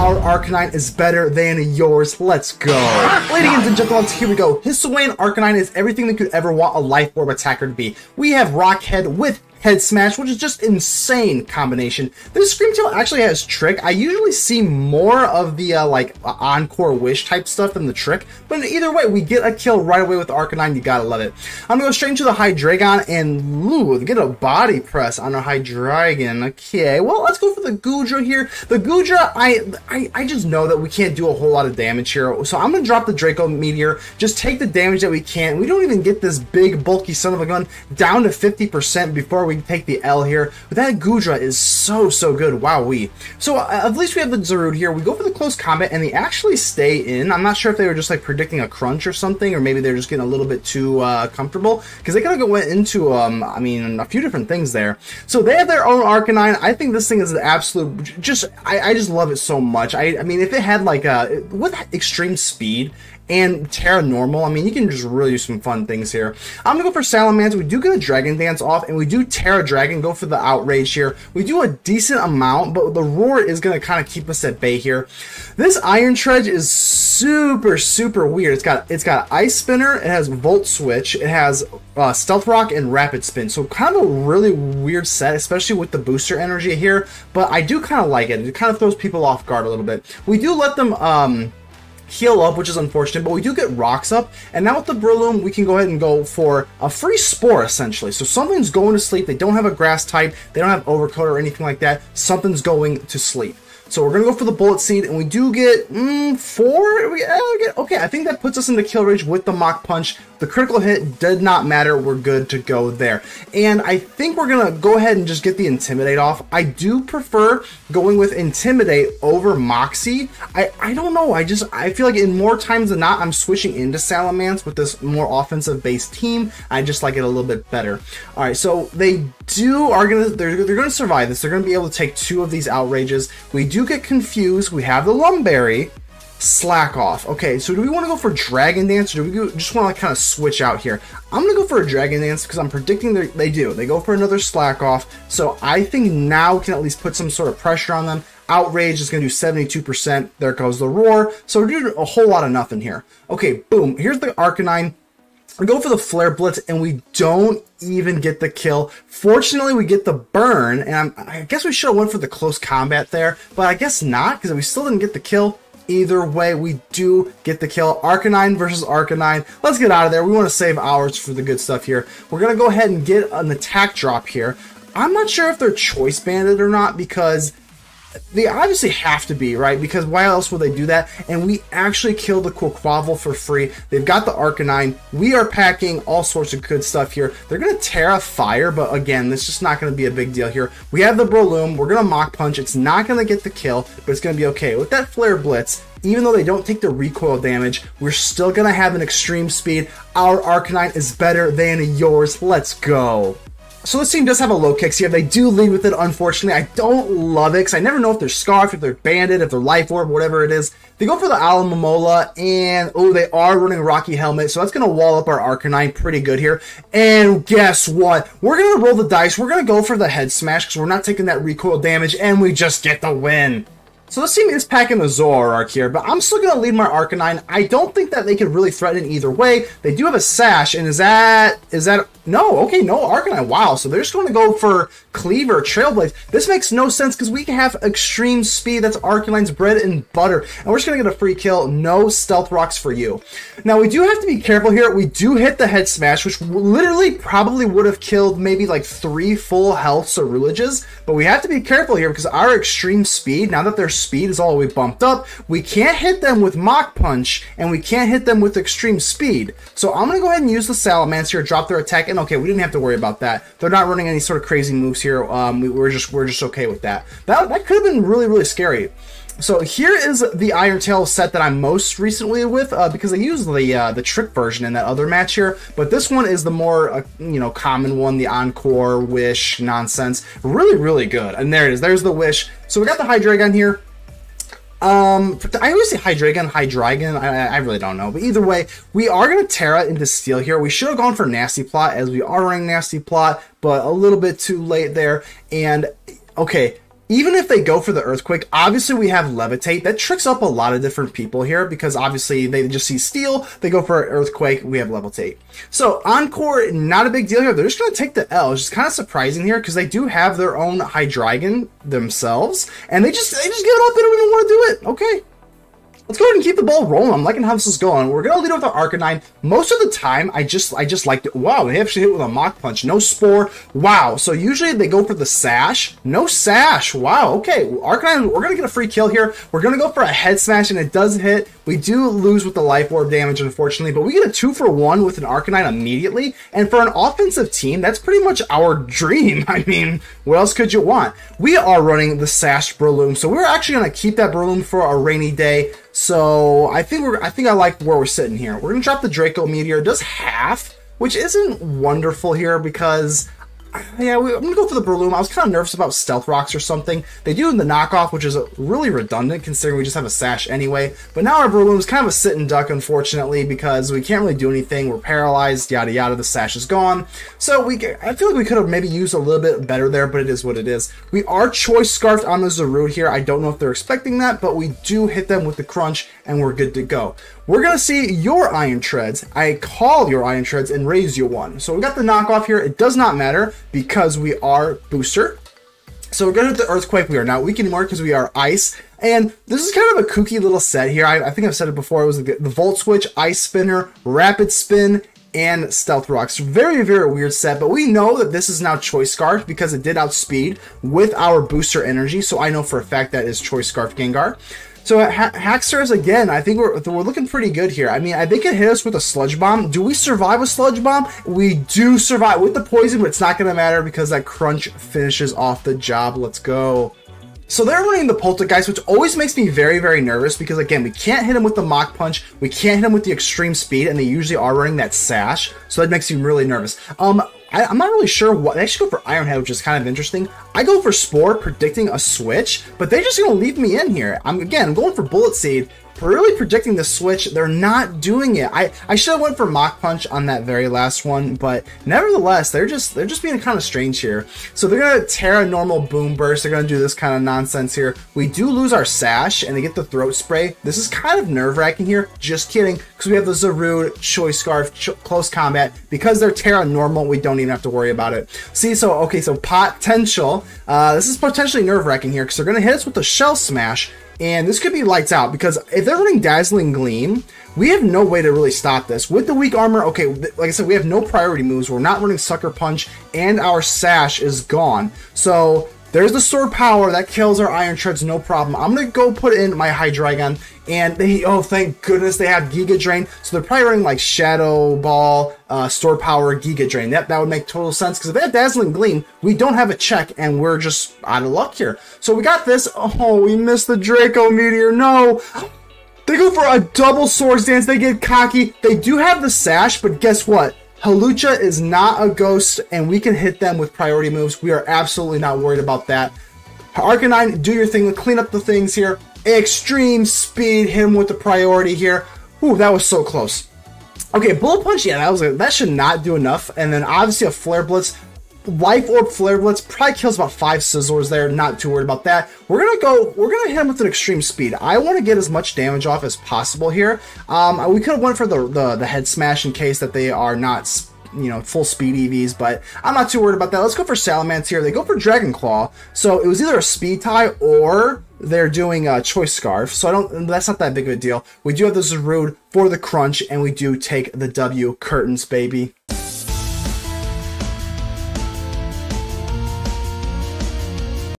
our Arcanine is better than yours. Let's go. Ladies and gentlemen, here we go. Hisuian Arcanine is everything that could ever want a Life Orb attacker to be. We have Rock Head with Head Smash, which is just insane combination. This Screamtail actually has Trick. I usually see more of the like Encore Wish type stuff than the Trick, but either way, we get a kill right away with Arcanine. You gotta love it. I'm gonna go straight into the Hydreigon and get a body press on our Hydreigon. Okay, well, let's go for the Goodra here. The Goodra, I just know that we can't do a whole lot of damage here, so I'm gonna drop the Draco Meteor, just take the damage that we can. We don't even get this big bulky son of a gun down to 50% before we take the L here, but that Goodra is so good. Wowee. So at least we have the Zarude here. We go for the close combat and they actually stay in. I'm not sure if they were just like predicting a crunch or something, or maybe they're just getting a little bit too comfortable, because they kind of went into I mean, a few different things there. So they have their own Arcanine. I think this thing is an absolute I just love it so much. I mean, if it had like with extreme speed and Tera normal, I mean, you can just really do some fun things here. I'm gonna go for Salamence. We do get a Dragon Dance off, and we do Tera Dragon, go for the Outrage here. We do a decent amount, but the Roar is gonna kind of keep us at bay here. This Iron Tread is super weird. It's got Ice Spinner, it has Volt Switch, it has Stealth Rock and Rapid Spin. So kind of a really weird set, especially with the booster energy here, but I do kind of like it. It kind of throws people off guard a little bit. We do let them heal up, which is unfortunate, but we do get rocks up, and now with the Breloom, we can go ahead and go for a free Spore, essentially. So something's going to sleep. They don't have a grass type, they don't have Overcoat or anything like that. Something's going to sleep. So we're going to go for the Bullet Seed, and we do get 4? Okay, I think that puts us into kill range with the Mach Punch. The critical hit did not matter. We're good to go there. And I think we're going to go ahead and just get the Intimidate off. I do prefer going with Intimidate over Moxie. I don't know. I feel like in more times than not, I'm switching into Salamence with this more offensive-based team. I just like it a little bit better. All right, so they're going to survive this. They're going to be able to take 2 of these Outrages. We do get confused. We have the Lum Berry. Slack off. Okay, so do we want to go for Dragon Dance, or do we just want to kind of switch out here? I'm going to go for a Dragon Dance because I'm predicting they do. They go for another Slack off, so I think now we can at least put some sort of pressure on them. Outrage is going to do 72%. There goes the Roar. So we're doing a whole lot of nothing here. Okay, boom. Here's the Arcanine. We go for the Flare Blitz, and we don't even get the kill. Fortunately, we get the burn, and I guess we should have went for the close combat there, but I guess not, because we still didn't get the kill. Either way, we do get the kill. Arcanine versus Arcanine. Let's get out of there. We want to save ours for the good stuff here. We're going to go ahead and get an attack drop here. I'm not sure if they're choice banded or not, because they obviously have to be, right? Because why else would they do that? And we actually killed the Quaquaval for free. They've got the Arcanine. We are packing all sorts of good stuff here. They're going to Tera Fire, but again, this is just not going to be a big deal here. We have the Breloom. We're going to Mach Punch. It's not going to get the kill, but it's going to be okay. With that Flare Blitz, even though they don't take the recoil damage, we're still going to have an extreme speed. Our Arcanine is better than yours. Let's go. So this team does have a low kicks here. They do lead with it, unfortunately. I don't love it because I never know if they're Scarfed, if they're Banded, if they're Life Orb, whatever it is. They go for the Alomomola, and oh, they are running Rocky Helmet, so that's going to wall up our Arcanine pretty good here. And guess what? We're going to roll the dice. We're going to go for the Head Smash because we're not taking that recoil damage, and we just get the win. So this team is packing the Zoroark here, but I'm still going to lead my Arcanine. I don't think that they could really threaten either way. They do have a Sash, and is that no, okay, no Arcanine. Wow, so they're just going to go for Cleaver, Trailblaze. This makes no sense because we can have extreme speed. That's Arcanine's bread and butter, and we're just going to get a free kill. No Stealth Rocks for you. Now, we do have to be careful here. We do hit the Head Smash, which literally probably would have killed maybe like 3 full health Ceruleages, but we have to be careful here because our extreme speed, now that their speed is all the way bumped up, we can't hit them with Mach Punch, and we can't hit them with extreme speed. So I'm going to go ahead and use the Salamence here, drop their attack, and okay, we didn't have to worry about that. They're not running any sort of crazy moves here. We're just okay with that. That could have been really scary. So here is the Iron Tail set that I'm most recently with, because I used the trick version in that other match here, but this one is the more common one, the Encore Wish nonsense. Really good. And there it is. There's the Wish. So we got the Hydreigon here. I always say Hydreigon. I really don't know. But either way, we are going to Tera into Steel here. We should have gone for Nasty Plot, as we are running Nasty Plot, but a little bit too late there. And, okay, Even if they go for the Earthquake, obviously we have Levitate. That tricks up a lot of different people here because obviously they just see Steel, they go for Earthquake, we have Levitate. So Encore, not a big deal here. They're just going to take the L, which is kind of surprising here because they do have their own Hydreigon themselves, and they just give it up. They don't even want to do it. Okay. Let's go ahead and keep the ball rolling. I'm liking how this is going. We're going to lead with our Arcanine. Most of the time, I just liked it. Wow, they actually hit with a Mach Punch. No Spore. Wow. So usually they go for the Sash. No Sash. Wow. Okay. Arcanine, we're going to get a free kill here. We're going to go for a Head Smash, and it does hit. We do lose with the Life Orb damage, unfortunately, but we get a 2-for-1 with an Arcanine immediately. And for an offensive team, that's pretty much our dream. I mean, what else could you want? We are running the Sash Breloom, so we're actually going to keep that Breloom for a rainy day. So I think I like where we're sitting here. We're gonna drop the Draco Meteor. It does half, which isn't wonderful here because yeah, I'm gonna go for the Breloom. I was kind of nervous about Stealth Rocks or something. They do the knockoff, which is really redundant considering we just have a Sash anyway. But now our Breloom is kind of a sit and duck, unfortunately, because we can't really do anything. We're paralyzed, yada yada. The Sash is gone. So I feel like we could have maybe used a little bit better there, but it is what it is. We are Choice Scarfed on the Zarude here. I don't know if they're expecting that, but we do hit them with the Crunch, and we're good to go. We're going to see your Iron Treads. I call your Iron Treads and raise you one. So we got the knockoff here. It does not matter because we are Booster. So we're going to hit the Earthquake. We are not weak anymore because we are Ice. And this is kind of a kooky little set here. I think I've said it before. It was the Volt Switch, Ice Spinner, Rapid Spin, and Stealth Rocks. Very, very weird set, but we know that this is now Choice Scarf because it did outspeed with our Booster Energy. So I know for a fact that is Choice Scarf Gengar. So Hackstars, again, I think we're looking pretty good here. I mean, they can hit us with a Sludge Bomb. Do we survive a Sludge Bomb? We do survive with the Poison, but it's not going to matter because that Crunch finishes off the job. Let's go. So they're running the Poltergeist, which always makes me very, very nervous because, again, we can't hit him with the Mach Punch. We can't hit him with the Extreme Speed, and they usually are running that Sash. So that makes me really nervous. I'm not really sure what. They actually go for Iron Head, which is kind of interesting. I go for Spore, predicting a switch, but they're just going to leave me in here. I'm going for Bullet Seed, really predicting the switch. They're not doing it. I should have went for Mach Punch on that very last one, but nevertheless, they're just being kind of strange here. So they're going to Tera normal Boom Burst. They're going to do this kind of nonsense here. We do lose our Sash, and they get the Throat Spray. This is kind of nerve-wracking here. Just kidding, because we have the Zarude, Choice Scarf, Close Combat. Because they're Tera normal, we don't even have to worry about it. See, so okay, so potential. This is potentially nerve-wracking here because they're going to hit us with the Shell Smash, and this could be lights out because if they're running Dazzling Gleam, we have no way to really stop this. With the weak armor, okay, like I said, we have no priority moves. We're not running Sucker Punch, and our Sash is gone. So there's the Sword Power that kills our Iron Treads, no problem. I'm gonna go put in my Hydreigon, and oh, thank goodness they have Giga Drain. So they're probably running like Shadow Ball, Sword Power, Giga Drain. That would make total sense because if they have Dazzling Gleam, we don't have a check, and we're just out of luck here. So we got this. Oh, we missed the Draco Meteor. No. They go for a double Swords Dance. They get cocky. They do have the Sash, but guess what? Halucha is not a ghost, and we can hit them with priority moves. We are absolutely not worried about that. Arcanine, do your thing. Clean up the things here. Extreme Speed, hit him with the priority here. Ooh, that was so close. Okay, Bullet Punch, yeah, that should not do enough. And then obviously a Flare Blitz. Life Orb Flare Blitz probably kills about 5 Sizzlers there. Not too worried about that. We're gonna hit him with an Extreme Speed. I want to get as much damage off as possible here. We could have went for the Head Smash in case that they are not, you know, full speed EVs, but I'm not too worried about that. Let's go for Salamence here. They go for Dragon Claw. So it was either a Speed Tie or they're doing a Choice Scarf. So that's not that big of a deal. We do have the Zarude for the Crunch, and we do take the W. Curtains, baby.